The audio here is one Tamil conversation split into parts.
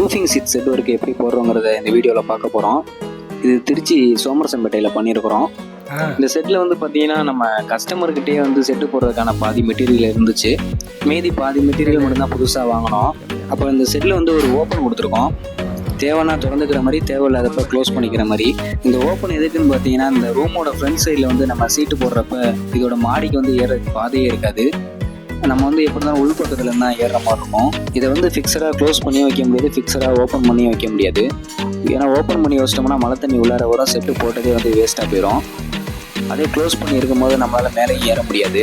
ரூஃபிங் சீட் செட் ஒர்க்கு எப்படி போடுறோங்கிறத இந்த வீடியோவில் பார்க்க போகிறோம். இது திருச்சி சோமரசம்பேட்டையில் பண்ணியிருக்கிறோம். இந்த செட்டில் வந்து பார்த்தீங்கன்னா நம்ம கஸ்டமர்கிட்டே வந்து செட்டு போடுறதுக்கான பாதி மெட்டீரியல் இருந்துச்சு. மீதி பாதி மெட்டீரியல் மட்டும்தான் புதுசாக வாங்கினோம். அப்போ இந்த செட்டில் வந்து ஒரு ஓப்பன் கொடுத்துருக்கோம். தேவைன்னா திறந்துக்கிற மாதிரி, தேவையில்லாதப்ப க்ளோஸ் பண்ணிக்கிற மாதிரி. இந்த ஓப்பன் எதுக்குன்னு பார்த்தீங்கன்னா, இந்த ரூமோட ஃப்ரண்ட் சைடில் வந்து நம்ம சீட்டு போடுறப்ப இதோட மாடிக்கு வந்து ஏறதுக்கு பாதையே இருக்காது. நம்ம வந்து எப்படி இருந்தாலும் உள்பக்கத்தில் இருந்தால் ஏறுற மாதிரி இருக்கும். இதை வந்து ஃபிக்ஸடாக க்ளோஸ் பண்ணி வைக்க முடியாது, ஃபிக்ஸடாக ஓப்பன் பண்ணி வைக்க முடியாது. ஏன்னா ஓப்பன் பண்ணி வச்சிட்டோம்னா மழை தண்ணி உள்ளார வர செட்டு போட்டதே வந்து வேஸ்ட்டாக போயிடும். அதே க்ளோஸ் பண்ணி இருக்கும்போது நம்மளால் மேலே ஏற முடியாது.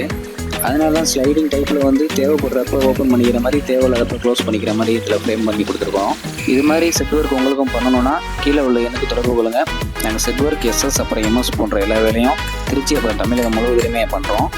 அதனால தான் ஸ்லைடிங் டைப்பில் வந்து தேவைப்படுறப்ப ஓப்பன் பண்ணிக்கிற மாதிரி, தேவையில்லாதப்ப க்ளோஸ் பண்ணிக்கிற மாதிரி இதில் ஃப்ரேம் பண்ணி கொடுத்துருக்கோம். இது மாதிரி செட் ஒர்க் உங்களுக்கும் பண்ணணும்னா கீழே உள்ள எனக்கு தொடர்பு கொள்ளுங்கள். நாங்கள் செட் ஒர்க், எஸ்எஸ், அப்புறம் எம்எஸ் போன்ற எல்லா வேலையும் திருச்சி அப்புறம் தமிழகம் முழுவதுமே பண்ணுறோம்.